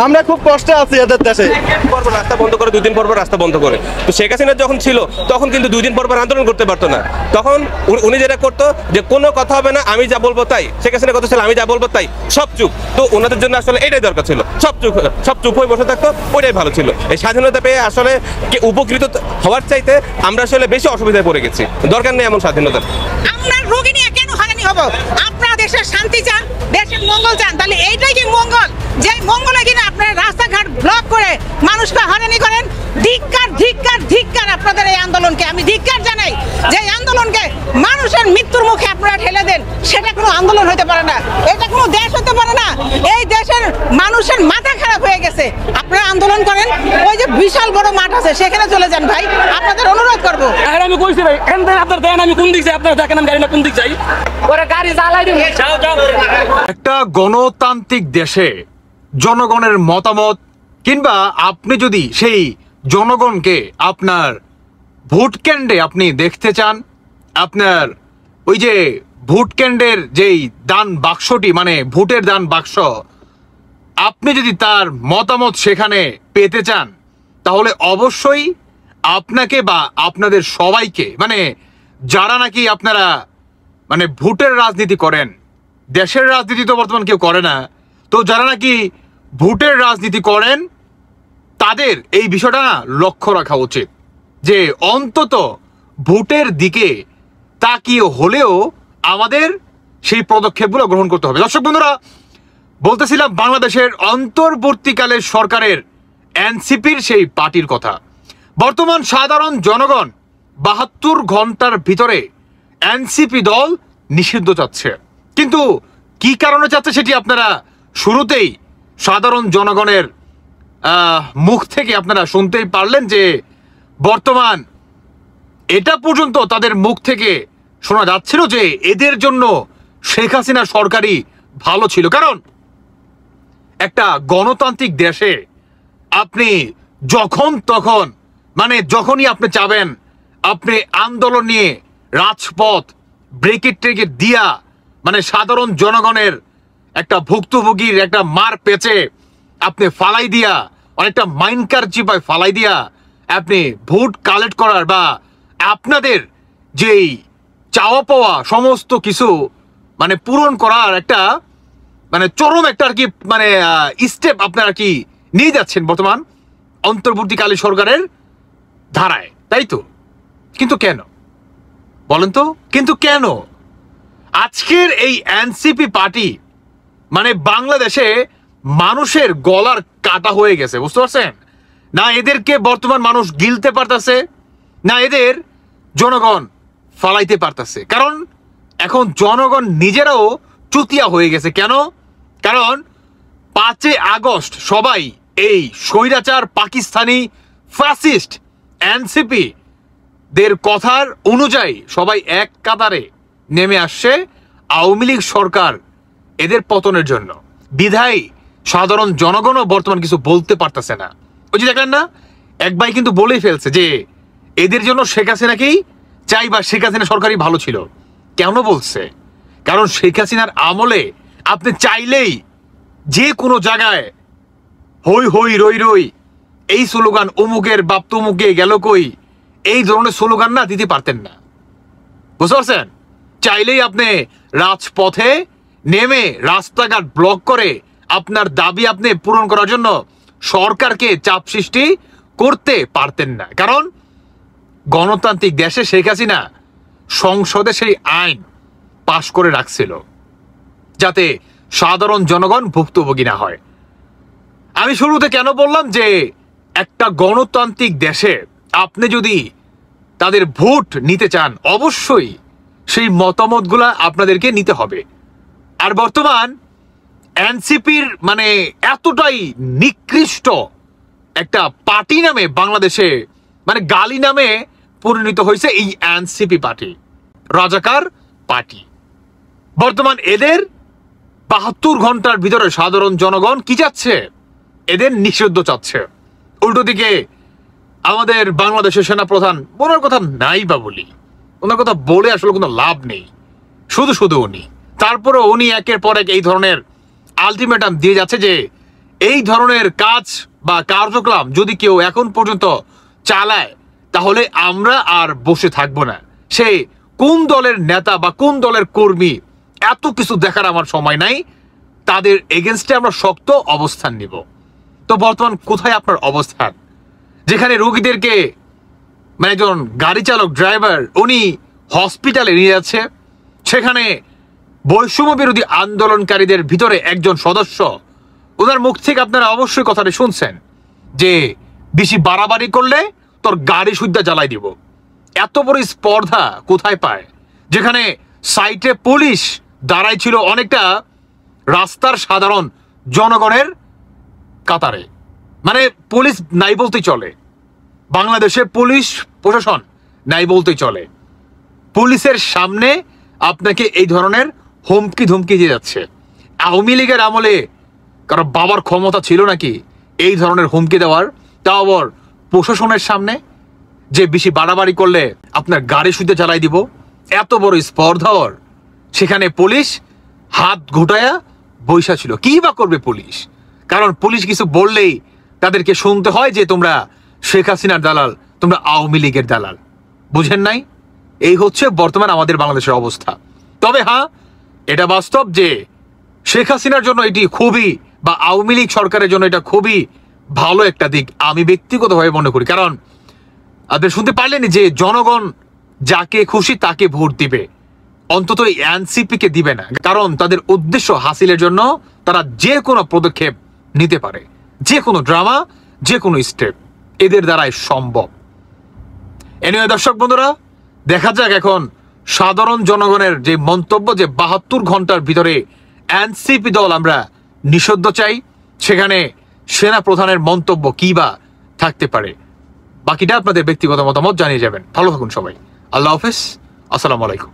আমরা খুব কষ্টে আছি এদের দেশে। রাস্তা বন্ধ করে 2 দিন পর রাস্তা বন্ধ করে। তো শেখ হাসিনা যখন ছিল তখন কিন্তু 2 দিন পর আন্দোলন করতে পারতো না। তখন উনি যেটা করতো যে কোনো কথা হবে না, আমি যা বলবো তাই। শেখ হাসিনা কথা ছিল আমি যা বলবো তাই, সব চুপ। তো ওনাদের জন্য আসলে এটাই দরকার ছিল, সব চুপ হয়ে বসে থাকতো, ওইটাই ভালো ছিল। এই স্বাধীনতা পেয়ে আসলে উপকৃত হওয়ার চাইতে আমরা আসলে বেশি অসুবিধায় পড়ে গেছি। দরকার নেই এমন স্বাধীনতা। আমরা রোগী নিয়ে কেন হয়রানি হব? আপনারা দেশের শান্তি চান, দেশের মঙ্গল চান, তাহলে এইটাই কি মঙ্গল? যে মঙ্গলে কিনা আপনারা রাস্তাঘাট ব্লক করে মানুষকে হয়রানি করেন। ধিক্কার ধিক্কার ধিক্কার আপনাদের এই আন্দোলনকে। আমি ধিক্কার জানাই যে আন্দোলনকে মানুষের মৃত্যুর মুখে আপনারা ঠেলে দেন। সেটা কোনো আন্দোলন হতে পারে না, এটা কোনো দেশ হতে পারে না। এই দেশের মানুষের মাথা খারাপ হয়ে গেছে। আপনারা আন্দোলন করেন, ওই যে বিশাল বড় মাঠ আছে সেখানে চলে যান ভাই, আপনাদের অনুরোধ করবো। আমি কইছি ভাই, আপনার দেন, আমি কোন দিক যাই আপনারা দেখেন, আমি গাড়ি না কোন দিক যাই, ওরা গাড়ি জ্বালাই দিন। একটা গণতান্ত্রিক দেশে জনগণের মতামত কিংবা আপনি যদি সেই জনগণকে আপনার ভোট কেন্দ্রে আপনি দেখতে চান, আপনার ওই যে ভোট কেন্দ্রের যেই দান বাক্সটি মানে ভোটের দান বাক্স, আপনি যদি তার মতামত সেখানে পেতে চান, তাহলে অবশ্যই আপনাকে বা আপনাদের সবাইকে মানে যারা নাকি আপনারা মানে ভোটের রাজনীতি করেন, দেশের রাজনীতি তো বর্তমান কেউ করে না, তো যারা নাকি ভোটের রাজনীতি করেন তাদের এই বিষয়টা না লক্ষ্য রাখা উচিত যে অন্তত ভোটের দিকে তাকিয়ে হলেও আমাদের সেই পদক্ষেপগুলো গ্রহণ করতে হবে। দর্শক বন্ধুরা, বলতেছিলাম বাংলাদেশের অন্তর্বর্তীকালের সরকারের এনসিপির সেই পার্টির কথা। বর্তমান সাধারণ জনগণ 72 ঘন্টার ভিতরে এনসিপি দল নিষিদ্ধ চাচ্ছে। কিন্তু কি কারণে চাচ্ছে সেটি আপনারা শুরুতেই সাধারণ জনগণের মুখ থেকে আপনারা শুনতেই পারলেন যে বর্তমান এটা পর্যন্ত তাদের মুখ থেকে শোনা যাচ্ছিল যে এদের জন্য শেখ হাসিনা সরকারই ভালো ছিল। কারণ একটা গণতান্ত্রিক দেশে আপনি যখন তখন মানে যখনই আপনি চাবেন আপনি আন্দোলন নিয়ে রাজপথ ব্রেকেট ট্রেকেট দিয়া মানে সাধারণ জনগণের একটা ভুক্তভোগীর একটা মার পেঁচে আপনি ফালাই দিয়া অনেকটা মাইনকার চিপায় ফালাই দিয়া আপনি ভোট কালেক্ট করার বা আপনাদের যেই চাওয়া পাওয়া সমস্ত কিছু মানে পূরণ করার একটা মানে চরম একটা আর কি মানে স্টেপ আপনারা কি নিয়ে যাচ্ছেন বর্তমান অন্তর্বর্তীকালীন সরকারের ধারায়, তাই তো? কিন্তু কেন বলেন তো, কিন্তু কেন আজকের এই এনসিপি পার্টি মানে বাংলাদেশে মানুষের গলার কাটা হয়ে গেছে, বুঝতে পারছেন না? এদেরকে বর্তমান মানুষ গিলতে পারতেছে না, এদের জনগণ ফালাইতে পারতেছে। কারণ এখন জনগণ নিজেরাও চুতিয়া হয়ে গেছে। কেন? কারণ 5 আগস্ট সবাই এই স্বৈরাচার পাকিস্তানি ফ্যাসিস্ট এনসিপি দের কথার অনুযায়ী সবাই এক কাতারে নেমে আসছে আওয়ামী লীগ সরকার এদের পতনের জন্য। বিধায় সাধারণ জনগণও বর্তমান কিছু বলতে পারতেছে না। ওই যে দেখলেন না, এক ভাই কিন্তু বলেই ফেলছে যে এদের জন্য শেখ হাসিনাকেই চাই বা শেখ হাসিনা সরকারই ভালো ছিল। কেন বলছে? কারণ শেখ হাসিনার আমলে আপনি চাইলেই যে কোনো জায়গায় হই হই রই রই এই স্লোগান অমুকের বাপ তমুকে গেল কই এই ধরনের স্লোগান না দিতে পারতেন না, বুঝতে পারছেন? চাইলেই আপনি রাজপথে নেমে রাস্তাঘাট ব্লক করে আপনার দাবি আপনি পূরণ করার জন্য সরকারকে চাপ সৃষ্টি করতে পারতেন না। কারণ গণতান্ত্রিক দেশে শেখ হাসিনা সংসদে সেই আইন পাশ করে রাখছিল যাতে সাধারণ জনগণ ভুক্তভোগী না হয়। আমি শুরুতে কেন বললাম যে একটা গণতান্ত্রিক দেশে আপনি যদি তাদের ভোট নিতে চান অবশ্যই সেই মতামতগুলা আপনাদেরকে নিতে হবে। আর বর্তমান এনসিপির মানে এতটাই নিকৃষ্ট একটা পার্টি নামে বাংলাদেশে মানে গালি নামে পরিণত হয়েছে এই এনসিপি পার্টি, রাজাকার পার্টি। বর্তমান এদের 72 ঘন্টার ভিতরে সাধারণ জনগণ কি চাচ্ছে? এদের নিষিদ্ধ চাচ্ছে। উল্টো দিকে আমাদের বাংলাদেশের সেনাপ্রধান ওনার কথা নাই বা বলি, ওনার কথা বলে আসলে কোনো লাভ নেই, শুধু শুধু উনি তারপরে উনি একের পর এক এই ধরনের আলটিমেটাম দিয়ে যাচ্ছে যে এই ধরনের কাজ বা কার্যক্রম যদি কেউ এখন পর্যন্ত চালায় তাহলে আমরা আর বসে থাকবো না। সে কোন দলের নেতা বা কোন দলের কর্মী এত কিছু দেখার আমার সময় নাই, তাদের এগেনস্টে আমরা শক্ত অবস্থান নিব। তো বর্তমান কোথায় আপনার অবস্থান? যেখানে রোগীদেরকে মানে একজন গাড়ি চালক ড্রাইভার উনি হসপিটালে নিয়ে যাচ্ছে, সেখানে বৈষম্য বিরোধী আন্দোলনকারীদের ভিতরে একজন সদস্য, ওনার মুখ থেকে আপনারা অবশ্যই কথাটা শুনছেন যে বেশি বাড়াবাড়ি করলে তোর গাড়ি সুদ্ধা জ্বালাই দিব। এত বড় স্পর্ধা কোথায় পায়? যেখানে সাইটে পুলিশ দাঁড়াই ছিল অনেকটা রাস্তার সাধারণ জনগণের কাতারে, মানে পুলিশ নাই বলতেই চলে। বাংলাদেশে পুলিশ প্রশাসন নাই বলতেই চলে। পুলিশের সামনে আপনাকে এই ধরনের হুমকি ধমকি দিয়ে যাচ্ছে। আওয়ামী লীগের আমলে কারো বাবার ক্ষমতা ছিল নাকি এই ধরনের হুমকি দেওয়ার? তাও আবার প্রশাসনের সামনে, যে বেশি বাড়াবাড়ি করলে আপনার গাড়ি সুদ্ধে জ্বালাই দিব। এত বড় স্পর্ধার সেখানে পুলিশ হাত ঘুটায়া বৈশা ছিল। কি বা করবে পুলিশ? কারণ পুলিশ কিছু বললেই তাদেরকে শুনতে হয় যে তোমরা শেখ হাসিনার দালাল, তোমরা আওয়ামী লীগের দালাল। বুঝেন নাই? এই হচ্ছে বর্তমান আমাদের বাংলাদেশের অবস্থা। তবে হ্যাঁ, এটা বাস্তব যে শেখ হাসিনার জন্য এটি খুবই, বা আওয়ামী লীগ সরকারের জন্য এটা খুবই ভালো একটা দিক আমি ব্যক্তিগতভাবে মনে করি। কারণ আপনি শুনতে পারলেনি যে জনগণ যাকে খুশি তাকে ভোট দিবে, অন্তত এনসিপি কে দিবে না। কারণ তাদের উদ্দেশ্য হাসিলের জন্য তারা যে কোনো পদক্ষেপ নিতে পারে, যে কোনো ড্রামা, যে কোনো স্টেপ এদের দ্বারাই সম্ভব। এনিওয়ে দর্শক বন্ধুরা, দেখা যাক এখন সাধারণ জনগণের যে মন্তব্য যে 72 ঘন্টার ভিতরে এনসিপি দল আমরা নিষিদ্ধ চাই, সেখানে সেনা প্রধানের মন্তব্য কি বা থাকতে পারে। বাকিটা আপনাদের ব্যক্তিগত মতামত জানিয়ে যাবেন। ভালো থাকুন সবাই। আল্লাহ হাফেজ, আসসালামু আলাইকুম।